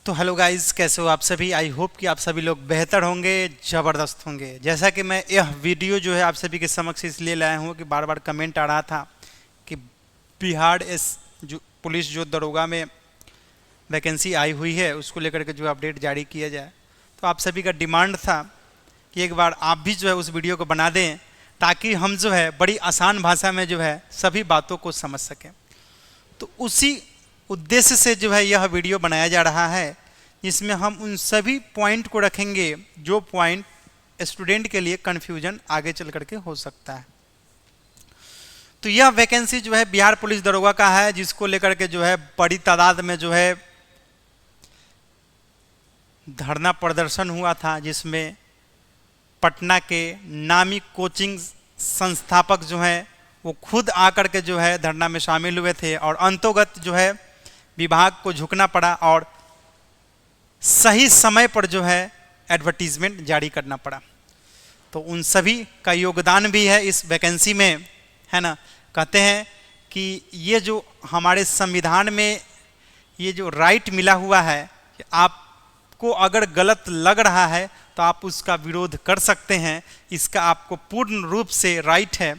तो hello guys, कैसे हो आप सभी। आई होप कि आप सभी लोग बेहतर होंगे, ज़बरदस्त होंगे। जैसा कि मैं यह वीडियो जो है आप सभी के समक्ष इसलिए लाया हूँ कि बार बार कमेंट आ रहा था कि बिहार जो पुलिस जो दरोगा में वैकेंसी आई हुई है उसको लेकर के जो अपडेट जारी किया जाए। तो आप सभी का डिमांड था कि एक बार आप भी जो है उस वीडियो को बना दें ताकि हम जो है बड़ी आसान भाषा में जो है सभी बातों को समझ सकें। तो उसी उद्देश्य से जो है यह वीडियो बनाया जा रहा है, जिसमें हम उन सभी पॉइंट को रखेंगे जो पॉइंट स्टूडेंट के लिए कन्फ्यूजन आगे चल करके हो सकता है। तो यह वैकेंसी जो है बिहार पुलिस दरोगा का है, जिसको लेकर के जो है बड़ी तादाद में जो है धरना प्रदर्शन हुआ था, जिसमें पटना के नामी कोचिंग संस्थापक जो हैं वो खुद आकर के जो है धरना में शामिल हुए थे और अंतोगत जो है विभाग को झुकना पड़ा और सही समय पर जो है एडवर्टीजमेंट जारी करना पड़ा। तो उन सभी का योगदान भी है इस वैकेंसी में, है ना। कहते हैं कि ये जो हमारे संविधान में ये जो राइट मिला हुआ है कि आपको अगर गलत लग रहा है तो आप उसका विरोध कर सकते हैं, इसका आपको पूर्ण रूप से राइट है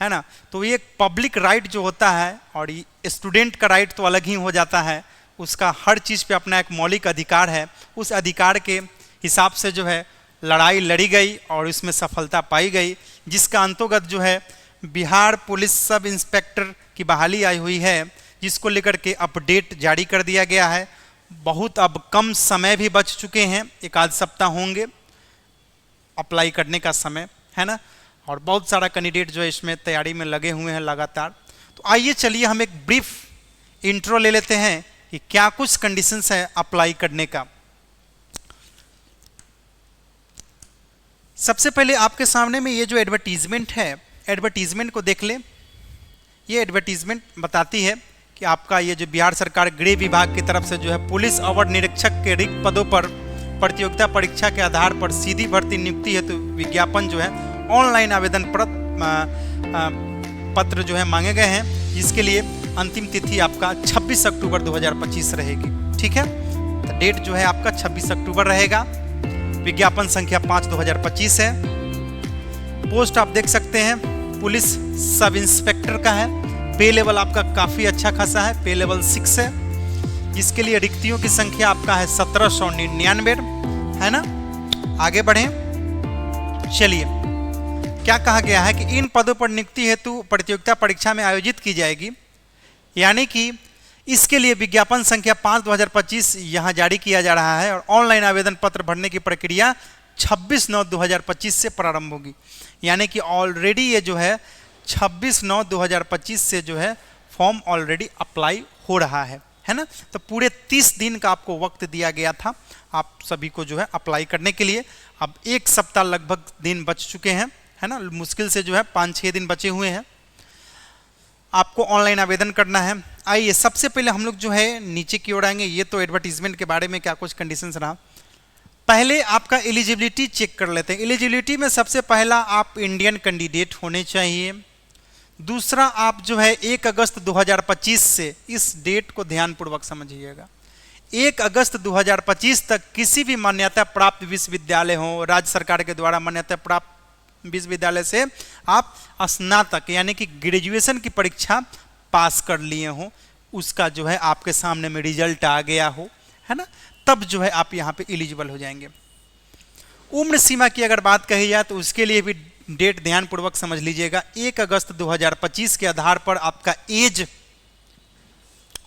ना। तो ये पब्लिक राइट जो होता है और स्टूडेंट का राइट तो अलग ही हो जाता है, उसका हर चीज़ पे अपना एक मौलिक अधिकार है। उस अधिकार के हिसाब से जो है लड़ाई लड़ी गई और इसमें सफलता पाई गई, जिसका अंतर्गत जो है बिहार पुलिस सब इंस्पेक्टर की बहाली आई हुई है, जिसको लेकर के अपडेट जारी कर दिया गया है। बहुत अब कम समय भी बच चुके हैं, एक आध सप्ताह होंगे अप्लाई करने का समय, है ना। और बहुत सारा कैंडिडेट जो है इसमें तैयारी में लगे हुए हैं लगातार। तो आइए चलिए हम एक ब्रीफ इंट्रो ले लेते हैं कि क्या कुछ कंडीशंस है अप्लाई करने का। सबसे पहले आपके सामने में ये जो एडवर्टीजमेंट है, एडवर्टीजमेंट को देख लें। ये एडवर्टीजमेंट बताती है कि आपका ये जो बिहार सरकार गृह विभाग की तरफ से जो है पुलिस अवर निरीक्षक के रिक्त पदों पर प्रतियोगिता परीक्षा के आधार पर सीधी भर्ती नियुक्ति हेतु विज्ञापन जो है ऑनलाइन आवेदन पत्र जो है मांगे गए हैं, जिसके लिए अंतिम तिथि आपका 26 अक्टूबर 2025 रहेगी। ठीक है, तो डेट जो है आपका 26 अक्टूबर रहेगा। विज्ञापन संख्या 5/2025 है। पोस्ट आप देख सकते हैं पुलिस सब इंस्पेक्टर का है। पे लेवल आपका काफ़ी अच्छा खासा है, पे लेवल 6 है, जिसके लिए रिक्तियों की संख्या आपका है 1799, है ना। आगे बढ़ें, चलिए क्या कहा गया है कि इन पदों पर नियुक्ति हेतु प्रतियोगिता परीक्षा में आयोजित की जाएगी, यानी कि इसके लिए विज्ञापन संख्या 5/2025 यहाँ जारी किया जा रहा है और ऑनलाइन आवेदन पत्र भरने की प्रक्रिया 26/9/2025 से प्रारंभ होगी। यानी कि ऑलरेडी ये जो है 26/9/2025 से जो है फॉर्म ऑलरेडी अप्लाई हो रहा है ना। तो पूरे 30 दिन का आपको वक्त दिया गया था आप सभी को जो है अप्लाई करने के लिए। अब एक सप्ताह लगभग दिन बच चुके हैं, है ना। मुश्किल से जो है 5-6 दिन बचे हुए हैं। आपको ऑनलाइन आवेदन करना है। आइए सबसे पहले हम लोग जो है नीचे की ओर आएंगे। ये तो एडवर्टीजमेंट के बारे में क्या कुछ कंडीशंस रहा। पहले आपका एलिजिबिलिटी चेक कर लेते हैं। एलिजिबिलिटी में सबसे पहला आप इंडियन कैंडिडेट होने चाहिए। दूसरा आप जो है 1 अगस्त 2025 से, इस डेट को ध्यानपूर्वक समझिएगा, 1 अगस्त 2025 तक किसी भी मान्यता प्राप्त विश्वविद्यालय हो, राज्य सरकार के द्वारा मान्यता प्राप्त विश्वविद्यालय से आप स्नातक यानी कि ग्रेजुएशन की परीक्षा पास कर लिए हो, उसका जो है आपके सामने में रिजल्ट आ गया हो, है ना, तब जो है आप यहाँ पे एलिजिबल हो जाएंगे। उम्र सीमा की अगर बात कही जाए तो उसके लिए भी डेट ध्यानपूर्वक समझ लीजिएगा। 1 अगस्त 2025 के आधार पर आपका एज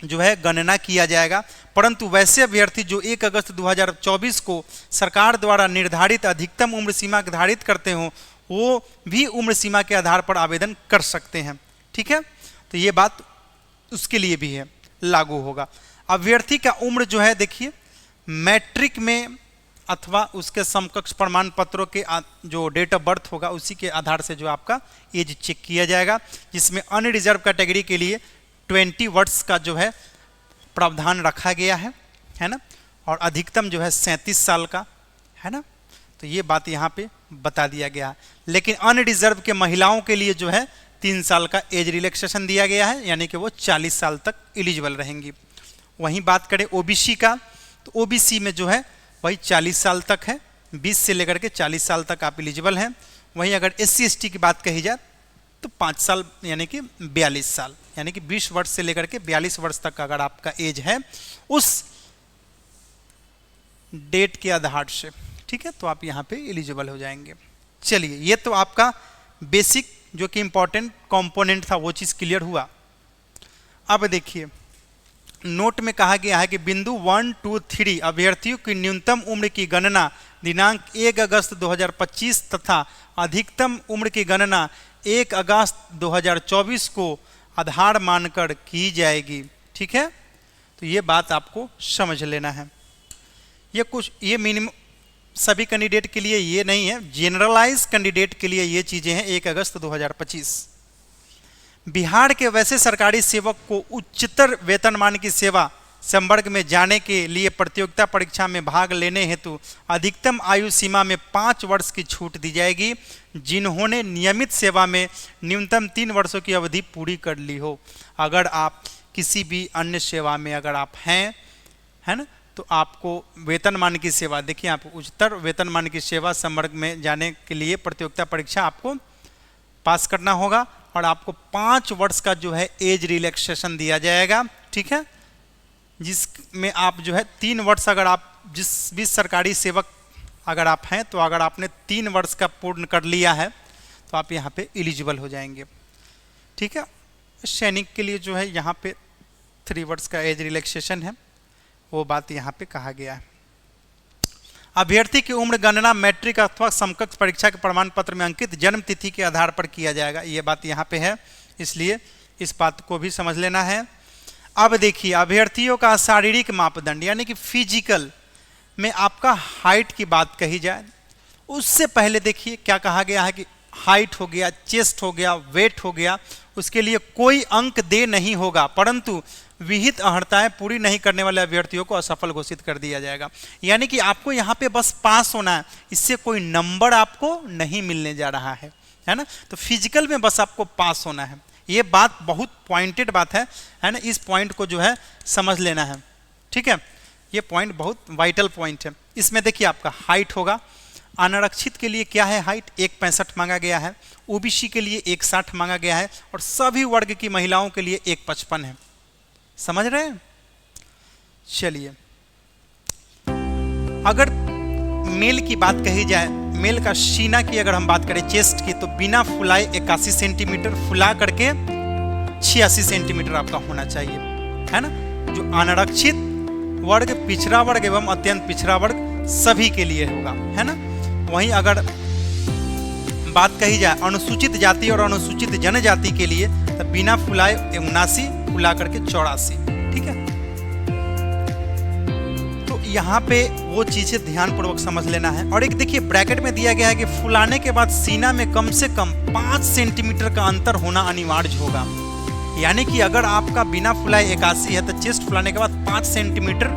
जो है गणना किया जाएगा, परंतु वैसे अभ्यर्थी जो 1 अगस्त 2024 को सरकार द्वारा निर्धारित अधिकतम उम्र सीमा निर्धारित करते हो, वो भी उम्र सीमा के आधार पर आवेदन कर सकते हैं। ठीक है, तो ये बात उसके लिए भी है, लागू होगा। अभ्यर्थी का उम्र जो है देखिए मैट्रिक में अथवा उसके समकक्ष प्रमाण पत्रों के जो डेट ऑफ बर्थ होगा उसी के आधार से जो आपका एज चेक किया जाएगा, जिसमें अनरिजर्व कैटेगरी के लिए 20 वर्ष का जो है प्रावधान रखा गया है ना, और अधिकतम जो है 37 साल का, है ना। तो ये बात यहाँ पे बता दिया गया है। लेकिन अनरिजर्व के महिलाओं के लिए जो है 3 साल का एज रिलैक्सेशन दिया गया है, यानी कि वो 40 साल तक एलिजिबल रहेंगी। वहीं बात करें ओबीसी का, तो ओबीसी में जो है वही 40 साल तक है, 20 से लेकर के 40 साल तक आप एलिजिबल हैं। वहीं अगर SC ST की बात कही जाए तो 5 साल यानी कि 42 साल, यानी कि 20 वर्ष से लेकर के 42 वर्ष तक अगर आपका एज है उस डेट के आधार से, ठीक है, तो आप यहाँ पे एलिजिबल हो जाएंगे। चलिए, ये तो आपका बेसिक जो कि इंपॉर्टेंट कंपोनेंट था वो चीज़ क्लियर हुआ। अब देखिए नोट में कहा गया है कि बिंदु 1, 2, 3 अभ्यर्थियों की न्यूनतम उम्र की गणना दिनांक 1 अगस्त 2025 तथा अधिकतम उम्र की गणना 1 अगस्त 2024 को आधार मानकर की जाएगी, ठीक है। तो ये बात आपको समझ लेना है। ये मिनिमम सभी कैंडिडेट के लिए ये नहीं है, जनरलाइज कैंडिडेट के लिए ये चीज़ें हैं। 1 अगस्त 2025 बिहार के वैसे सरकारी सेवक को उच्चतर वेतनमान की सेवा संवर्ग में जाने के लिए प्रतियोगिता परीक्षा में भाग लेने हेतु अधिकतम आयु सीमा में 5 वर्ष की छूट दी जाएगी, जिन्होंने नियमित सेवा में न्यूनतम 3 वर्षों की अवधि पूरी कर ली हो। अगर आप किसी भी अन्य सेवा में अगर आप हैं, है ना, तो आपको वेतनमान की सेवा, देखिए आप उच्चतर वेतनमान की सेवा संवर्ग में जाने के लिए प्रतियोगिता परीक्षा आपको पास करना होगा और आपको 5 वर्ष का जो है एज रिलैक्सेशन दिया जाएगा, ठीक है, जिसमें आप जो है 3 वर्ष, अगर आप जिस भी सरकारी सेवक अगर आप हैं तो अगर आपने 3 वर्ष का पूर्ण कर लिया है तो आप यहाँ पे एलिजिबल हो जाएंगे, ठीक है। सैनिक के लिए जो है यहाँ पे 3 वर्ष का एज रिलैक्सेशन है, वो बात यहाँ पे कहा गया है। अभ्यर्थी की उम्र गणना मैट्रिक अथवा समकक्ष परीक्षा के प्रमाण पत्र में अंकित जन्म तिथि के आधार पर किया जाएगा, ये बात यहाँ पे है, इसलिए इस बात को भी समझ लेना है। अब देखिए अभ्यर्थियों का शारीरिक मापदंड यानी कि फिजिकल में आपका हाइट की बात कही जाए, उससे पहले देखिए क्या कहा गया है कि हाइट हो गया, चेस्ट हो गया, वेट हो गया, उसके लिए कोई अंक दे नहीं होगा, परंतु विहित अर्हताएं पूरी नहीं करने वाले अभ्यर्थियों को असफल घोषित कर दिया जाएगा। यानी कि आपको यहाँ पे बस पास होना है, इससे कोई नंबर आपको नहीं मिलने जा रहा है ना। तो फिजिकल में बस आपको पास होना है, ये बात बहुत पॉइंटेड बात है ना। इस पॉइंट को जो है समझ लेना है, ठीक है, ये पॉइंट बहुत वाइटल पॉइंट है। इसमें देखिए आपका हाइट होगा, अनारक्षित के लिए क्या है हाइट 1.65 मांगा गया है, ओबीसी के लिए 1.60 मांगा गया है और सभी वर्ग की महिलाओं के लिए 1.55 है। समझ रहे हैं? चलिए, अगर मेल की बात कही जाए, मेल का सीना की अगर हम बात करें, चेस्ट की, तो बिना फुलाए 81 सेंटीमीटर, फुला करके 86 सेंटीमीटर आपका होना चाहिए, है ना। जो अनारक्षित वर्ग, पिछड़ा वर्ग एवं अत्यंत पिछड़ा वर्ग सभी के लिए होगा, है ना। वहीं अगर बात कही जाए अनुसूचित जाति और अनुसूचित जनजाति के लिए, तो बिना फुलाए 79, फुला करके 84, ठीक है। तो यहाँ पे वो चीजें ध्यानपूर्वक समझ लेना है। और एक देखिए ब्रैकेट में दिया गया है कि फुलाने के बाद सीना में कम से कम 5 सेंटीमीटर का अंतर होना अनिवार्य होगा। यानी कि अगर आपका बिना फुलाए 81 है तो चेस्ट फुलाने के बाद 5 सेंटीमीटर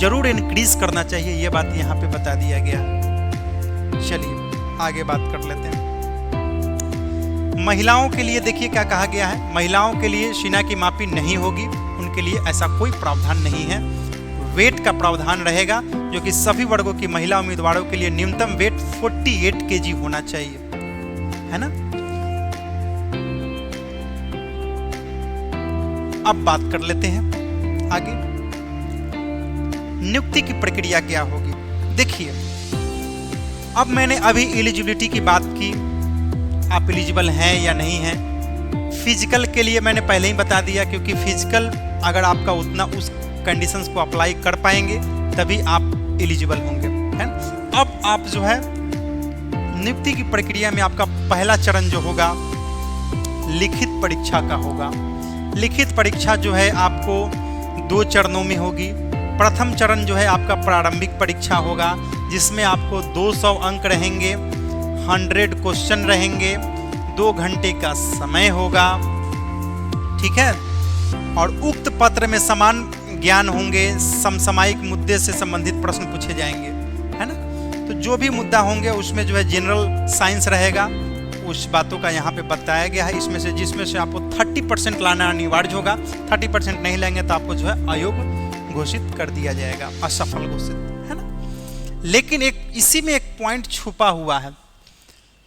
जरूर इंक्रीज करना चाहिए, ये बात यहाँ पे बता दिया गया। चलिए आगे बात कर लेते हैं। महिलाओं के लिए देखिए क्या कहा गया है, महिलाओं के लिए सीना की मापी नहीं होगी, उनके लिए ऐसा कोई प्रावधान नहीं है। वेट का प्रावधान रहेगा, जो कि सभी वर्गों की महिला उम्मीदवारों के लिए न्यूनतम वेट 48 kg होना चाहिए, है ना। अब बात कर लेते हैं आगे, नियुक्ति की प्रक्रिया क्या होगी। देखिए अब मैंने अभी एलिजिबिलिटी की बात की, आप एलिजिबल हैं या नहीं हैं। फिजिकल के लिए मैंने पहले ही बता दिया, क्योंकि फिजिकल अगर आपका उतना उस कंडीशंस को अप्लाई कर पाएंगे तभी आप एलिजिबल होंगे, है ना। अब आप जो है नियुक्ति की प्रक्रिया में आपका पहला चरण जो होगा लिखित परीक्षा का होगा। लिखित परीक्षा जो है आपको 2 चरणों में होगी। प्रथम चरण जो है आपका प्रारंभिक परीक्षा होगा, जिसमें आपको 200 अंक रहेंगे, 100 क्वेश्चन रहेंगे, 2 घंटे का समय होगा, ठीक है। और उक्त पत्र में समान ज्ञान होंगे, समसामयिक मुद्दे से संबंधित प्रश्न पूछे जाएंगे, है ना। तो जो भी मुद्दा होंगे उसमें जो है जनरल साइंस रहेगा, उस बातों का यहाँ पे बताया गया है। इसमें से जिसमें से आपको 30% लाना अनिवार्य होगा, 30% नहीं लेंगे तो आपको जो है अयोग्य घोषित कर दिया जाएगा, असफल घोषित, है ना। लेकिन एक इसी में एक पॉइंट छुपा हुआ है।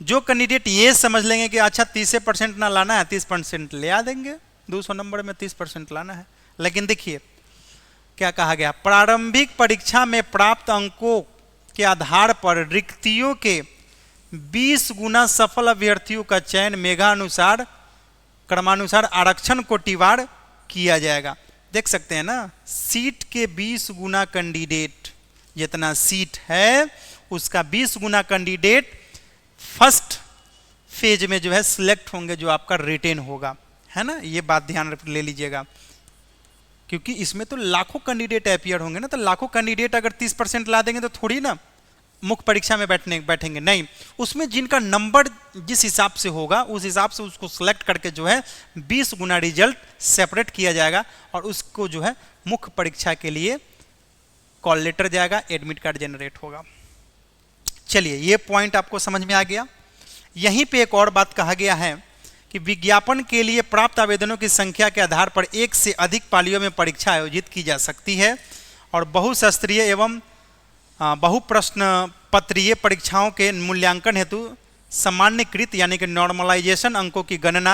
जो कैंडिडेट ये समझ लेंगे कि अच्छा 30% ना लाना है, 30% ले आ देंगे, 200 नंबर में 30% लाना है। लेकिन देखिए क्या कहा गया, प्रारंभिक परीक्षा में प्राप्त अंकों के आधार पर रिक्तियों के 20 गुना सफल अभ्यर्थियों का चयन मेघानुसार क्रमानुसार आरक्षण कोटिवार किया जाएगा। देख सकते हैं ना, सीट के 20 गुना कैंडिडेट, जितना सीट है उसका 20 गुना कैंडिडेट फर्स्ट फेज में जो है सिलेक्ट होंगे, जो आपका रिटेन होगा, है ना। ये बात ध्यान ले लीजिएगा, क्योंकि इसमें तो लाखों कैंडिडेट अपियर होंगे ना, तो लाखों कैंडिडेट अगर 30% ला देंगे तो थोड़ी ना मुख्य परीक्षा में बैठेंगे, नहीं, उसमें जिनका नंबर जिस हिसाब से होगा उस हिसाब से उसको सिलेक्ट करके जो है 20 गुना रिजल्ट सेपरेट किया जाएगा और उसको जो है मुख्य परीक्षा के लिए कॉल लेटर जाएगा, एडमिट कार्ड जनरेट होगा। चलिए ये पॉइंट आपको समझ में आ गया। यहीं पे एक और बात कहा गया है कि विज्ञापन के लिए प्राप्त आवेदनों की संख्या के आधार पर एक से अधिक पालियों में परीक्षा आयोजित की जा सकती है और बहुशास्त्रीय एवं बहुप्रश्न पत्रीय परीक्षाओं के मूल्यांकन हेतु सामान्यकृत यानी कि नॉर्मलाइजेशन अंकों की गणना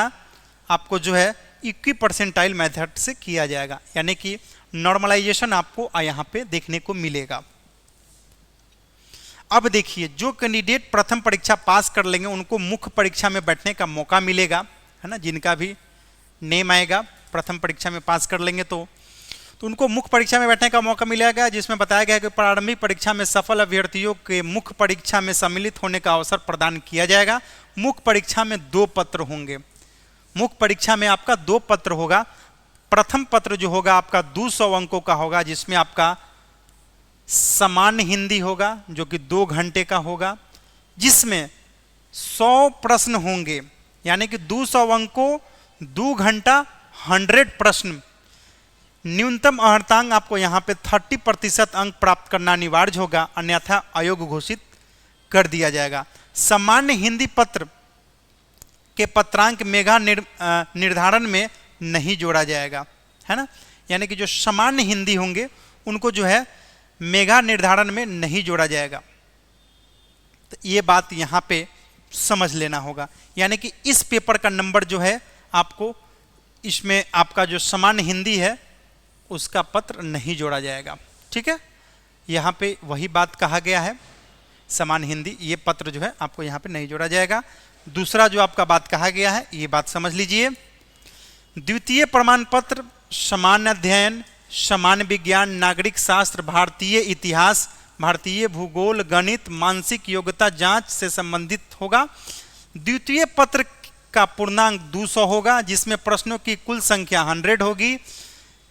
आपको जो है 21 परसेंटाइल मेथड से किया जाएगा, यानी कि नॉर्मलाइजेशन आपको यहाँ पे देखने को मिलेगा। अब देखिए, जो कैंडिडेट प्रथम परीक्षा पास कर लेंगे उनको मुख्य परीक्षा में बैठने का मौका मिलेगा, है ना। जिनका भी नेम आएगा प्रथम परीक्षा में पास कर लेंगे तो उनको मुख्य परीक्षा में बैठने का मौका मिलेगा, जिसमें बताया गया है कि प्रारंभिक परीक्षा में सफल अभ्यर्थियों के मुख्य परीक्षा में सम्मिलित होने का अवसर प्रदान किया जाएगा। मुख्य परीक्षा में 2 पत्र होंगे, मुख्य परीक्षा में आपका 2 पत्र होगा। प्रथम पत्र जो होगा आपका 200 अंकों का होगा, जिसमें आपका सामान्य हिंदी होगा जो कि 2 घंटे का होगा, जिसमें 100 प्रश्न होंगे, यानी कि 200 अंकों 2 घंटा 100 प्रश्न। न्यूनतम अर्हतांक आपको यहाँ पे 30% अंक प्राप्त करना अनिवार्य होगा, अन्यथा आयोग घोषित कर दिया जाएगा। सामान्य हिंदी पत्र के पत्रांक मेगा निर्धारण में नहीं जोड़ा जाएगा, है ना। यानी कि जो सामान्य हिंदी होंगे उनको जो है मेगा निर्धारण में नहीं जोड़ा जाएगा। तो ये बात यहाँ पे समझ लेना होगा, यानी कि इस पेपर का नंबर जो है आपको इसमें आपका जो सामान्य हिंदी है उसका पत्र नहीं जोड़ा जाएगा, ठीक है। यहाँ पे वही बात कहा गया है, सामान्य हिंदी ये पत्र जो है आपको यहाँ पे नहीं जोड़ा जाएगा। दूसरा जो आपका बात कहा गया है ये बात समझ लीजिए, द्वितीय प्रमाण पत्र सामान्य अध्ययन, सामान्य विज्ञान, नागरिक शास्त्र, भारतीय इतिहास, भारतीय भूगोल, गणित, मानसिक योग्यता जांच से संबंधित होगा। द्वितीय पत्र का पूर्णांक 200 होगा, जिसमें प्रश्नों की कुल संख्या 100 होगी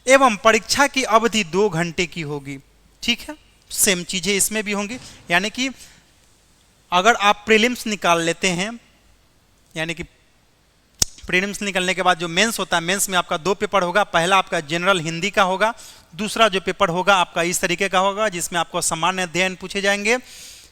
एवं परीक्षा की अवधि 2 घंटे की होगी, ठीक है। सेम चीजें इसमें भी होंगी, यानी कि अगर आप प्रीलिम्स निकाल लेते हैं, यानी कि प्रीलिम्स निकलने के बाद जो मेंस होता है, मेंस में आपका 2 पेपर होगा। पहला आपका जनरल हिंदी का होगा, दूसरा जो पेपर होगा आपका इस तरीके का होगा, जिसमें आपको सामान्य अध्ययन पूछे जाएंगे,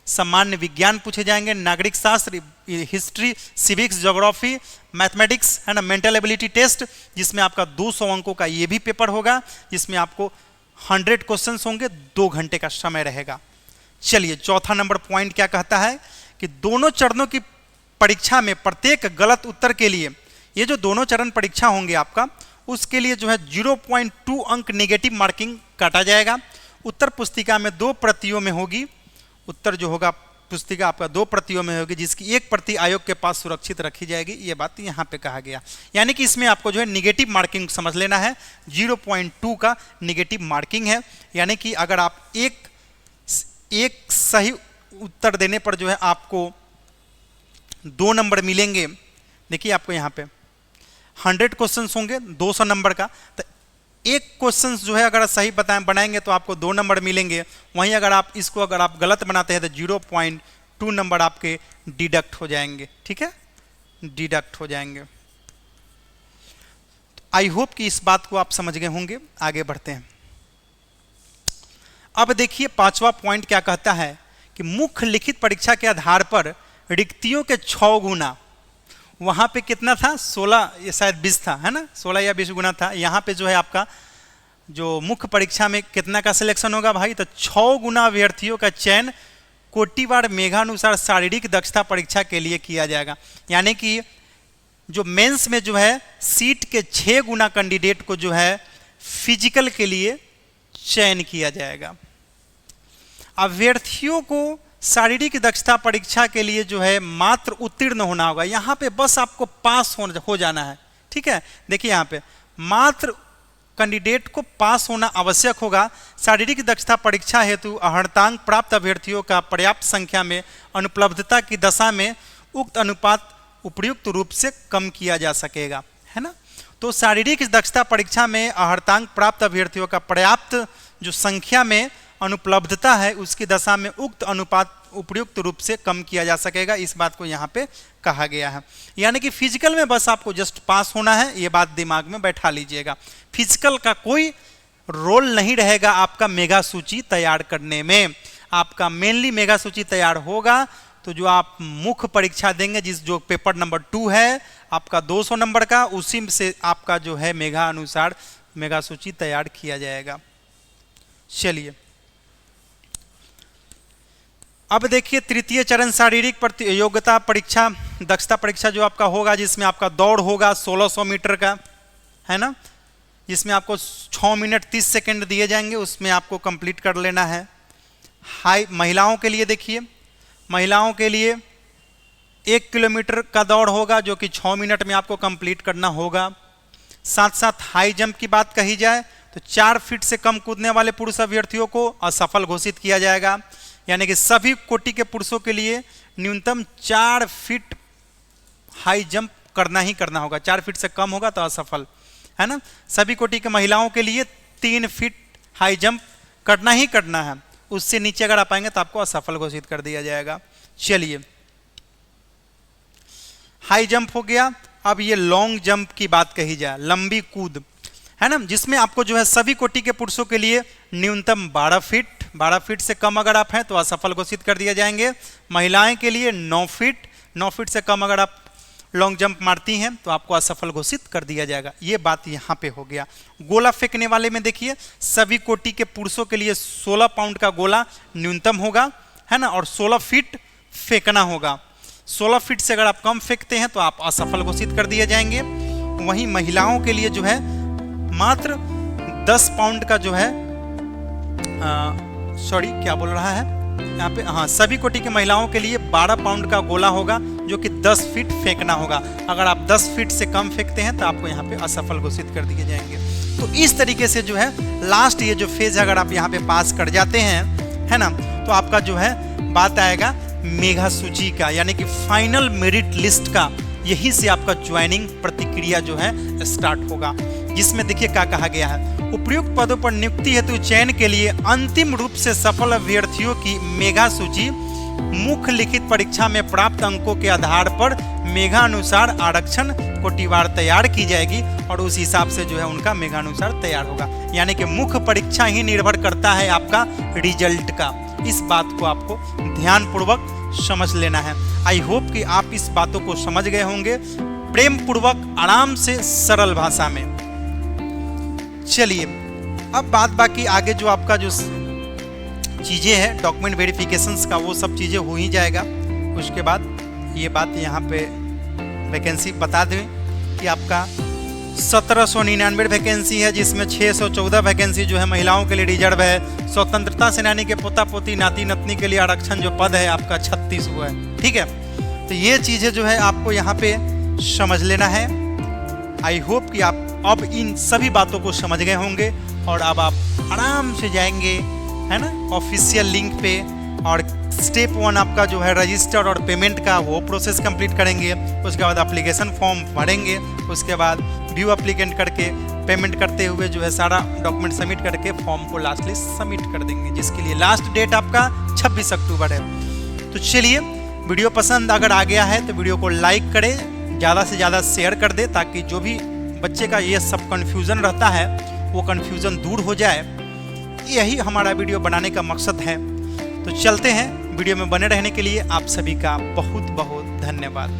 सामान्य विज्ञान पूछे जाएंगे, नागरिक शास्त्र, हिस्ट्री, सिविक्स, ज्योग्राफी, मैथमेटिक्स, है ना, मेंटल एबिलिटी टेस्ट, जिसमें आपका 200 अंकों का ये भी पेपर होगा, जिसमें आपको 100 क्वेश्चंस होंगे, 2 घंटे का समय रहेगा। चलिए चौथा नंबर पॉइंट क्या कहता है कि दोनों चरणों की परीक्षा में प्रत्येक गलत उत्तर के लिए, ये जो दोनों चरण परीक्षा होंगे आपका, उसके लिए जो है 0.2 अंक नेगेटिव मार्किंग काटा जाएगा। उत्तर पुस्तिका में 2 प्रतियों में होगी, उत्तर जो होगा पुस्तिका आपका 2 प्रतियों में होगी, जिसकी 1 प्रति आयोग के पास सुरक्षित रखी जाएगी। ये बात यहाँ पे कहा गया, यानी कि इसमें आपको जो है निगेटिव मार्किंग समझ लेना है, 0.2 का निगेटिव मार्किंग है, यानी कि अगर आप एक सही उत्तर देने पर जो है आपको 2 नंबर मिलेंगे। देखिए आपको यहाँ पे 100 क्वेश्चंस होंगे 200 नंबर का, तो एक क्वेश्चन जो है अगर सही बनाएंगे तो आपको 2 नंबर मिलेंगे। वहीं अगर आप इसको अगर आप गलत बनाते हैं तो 0.2 नंबर आपके डिडक्ट हो जाएंगे, ठीक है, डिडक्ट हो जाएंगे। आई होप कि इस बात को आप समझ गए होंगे। आगे बढ़ते हैं। अब देखिए 5वां पॉइंट क्या कहता है कि मुख्य लिखित परीक्षा के आधार पर रिक्तियों के 6 गुना, वहां पे कितना था 16 या शायद 20 था, है ना, 16 या 20 गुना था। यहाँ पे जो है आपका जो मुख्य परीक्षा में कितना का सिलेक्शन होगा भाई, तो 6 गुना अभ्यर्थियों का चयन कोटिवार मेघानुसार शारीरिक दक्षता परीक्षा के लिए किया जाएगा। यानी कि जो मेंस में जो है सीट के 6 गुना कैंडिडेट को जो है फिजिकल के लिए चयन किया जाएगा। अभ्यर्थियों को शारीरिक दक्षता परीक्षा के लिए जो है मात्र उत्तीर्ण होना होगा। यहाँ पे बस आपको पास हो जाना है, ठीक है। देखिए यहाँ पे मात्र कैंडिडेट को पास होना आवश्यक होगा। शारीरिक दक्षता परीक्षा हेतु अर्हतांक प्राप्त अभ्यर्थियों का पर्याप्त संख्या में अनुपलब्धता की दशा में उक्त अनुपात उपयुक्त रूप से कम किया जा सकेगा, है ना। तो शारीरिक दक्षता परीक्षा में अर्हतांक प्राप्त अभ्यर्थियों का पर्याप्त जो संख्या में अनुपलब्धता है उसकी दशा में उक्त अनुपात उपयुक्त रूप से कम किया जा सकेगा। इस बात को यहाँ पे कहा गया है। यानी कि फिजिकल में बस आपको जस्ट पास होना है, ये बात दिमाग में बैठा लीजिएगा। फिजिकल का कोई रोल नहीं रहेगा आपका मेगा सूची तैयार करने में। आपका मेनली मेगा सूची तैयार होगा तो जो आप मुख्य परीक्षा देंगे, जो पेपर नंबर 2 है आपका 200 नंबर का, उसी से आपका जो है मेगा अनुसार मेगा सूची तैयार किया जाएगा। चलिए अब देखिए तृतीय चरण शारीरिक योग्यता परीक्षा दक्षता परीक्षा जो आपका होगा, जिसमें आपका दौड़ होगा 1600 मीटर का, है ना, जिसमें आपको 6 मिनट 30 सेकंड दिए जाएंगे, उसमें आपको कंप्लीट कर लेना है। हाई महिलाओं के लिए देखिए, महिलाओं के लिए 1 किलोमीटर का दौड़ होगा जो कि 6 मिनट में आपको कंप्लीट करना होगा। साथ साथ हाई जंप की बात कही जाए तो 4 फीट से कम कूदने वाले पुरुष अभ्यर्थियों को असफल घोषित किया जाएगा। यानी कि सभी कोटि के पुरुषों के लिए न्यूनतम 4 फीट हाई जंप करना ही करना होगा। 4 फीट से कम होगा तो असफल, है ना। सभी कोटि के महिलाओं के लिए 3 फीट हाई जंप करना ही करना है, उससे नीचे अगर आप आएंगे तो आपको असफल घोषित कर दिया जाएगा। चलिए हाई जंप हो गया। अब ये लॉन्ग जंप की बात कही जाए, लंबी कूद, है ना, जिसमें आपको जो है सभी कोटि के पुरुषों के लिए न्यूनतम 12 फीट से कम अगर आप हैं तो असफल घोषित कर दिए जाएंगे। महिलाएं के लिए 9 फीट से कम अगर आप लॉन्ग जंप मारती हैं तो आपको असफल घोषित कर दिया जाएगा। ये बात यहाँ पे हो गया। गोला फेंकने वाले में देखिए सभी कोटि के पुरुषों के लिए 16 पाउंड का गोला न्यूनतम होगा, है ना, और 16 फीट फेंकना होगा। 16 फीट से अगर आप कम फेंकते हैं तो आप असफल घोषित कर दिए जाएंगे। वहीं महिलाओं के लिए जो है मात्र 10 पाउंड का जो है क्या बोल रहा है यहाँ पे, हाँ, सभी कोटि की महिलाओं के लिए 12 पाउंड का गोला होगा जो कि 10 फीट फेंकना होगा। अगर आप 10 फीट से कम फेंकते हैं तो आपको यहाँ पे असफल घोषित कर दिए जाएंगे। तो इस तरीके से जो है लास्ट ये जो फेज अगर आप यहाँ पे पास कर जाते हैं, है ना, तो आपका जो है बात आएगा मेगा सूची का, यानी कि फाइनल मेरिट लिस्ट का। यही से आपका ज्वाइनिंग प्रक्रिया जो है स्टार्ट होगा, जिसमें देखिए क्या कहा गया है। उपयुक्त पदों पर नियुक्ति हेतु चयन के लिए अंतिम रूप से सफल अभ्यर्थियों की मेगा सूची मुख्य लिखित परीक्षा में प्राप्त अंकों के आधार पर मेगा अनुसार आरक्षण कोटिवार तैयार की जाएगी और उस हिसाब से जो है उनका मेगा अनुसार तैयार होगा। यानी कि मुख्य परीक्षा ही निर्भर करता है आपका रिजल्ट का। इस बात को आपको ध्यानपूर्वक समझ लेना है। आई होप कि आप इस बातों को समझ गए होंगे प्रेम पूर्वक, आराम से, सरल भाषा में। चलिए अब बात बाकी आगे जो आपका जो चीज़ें हैं डॉक्यूमेंट वेरिफिकेशंस का, वो सब चीज़ें हो ही जाएगा। उसके बाद ये बात यहाँ पे वैकेंसी बता दें कि आपका 1799 वैकेंसी है, जिसमें 614 वैकेंसी जो है महिलाओं के लिए रिजर्व है। स्वतंत्रता सेनानी के पोता पोती नाती नतनी के लिए आरक्षण जो पद है आपका 36 हुआ है, ठीक है। तो ये चीज़ें जो है आपको यहाँ पे समझ लेना है। आई होप कि आप अब इन सभी बातों को समझ गए होंगे और अब आप आराम से जाएंगे, है ना, ऑफिशियल लिंक पे, और स्टेप 1 आपका जो है रजिस्टर और पेमेंट का वो प्रोसेस कंप्लीट करेंगे। उसके बाद एप्लीकेशन फॉर्म भरेंगे, उसके बाद व्यू एप्लीकेंट करके पेमेंट करते हुए जो है सारा डॉक्यूमेंट सबमिट करके फॉर्म को लास्टली सबमिट कर देंगे, जिसके लिए लास्ट डेट आपका 26 अक्टूबर है। तो चलिए वीडियो पसंद अगर आ गया है तो वीडियो को लाइक करें, ज़्यादा से ज़्यादा शेयर कर दे, ताकि जो भी बच्चे का ये सब कन्फ्यूज़न रहता है वो कन्फ्यूज़न दूर हो जाए। यही हमारा वीडियो बनाने का मकसद है। तो चलते हैं, वीडियो में बने रहने के लिए आप सभी का बहुत बहुत धन्यवाद।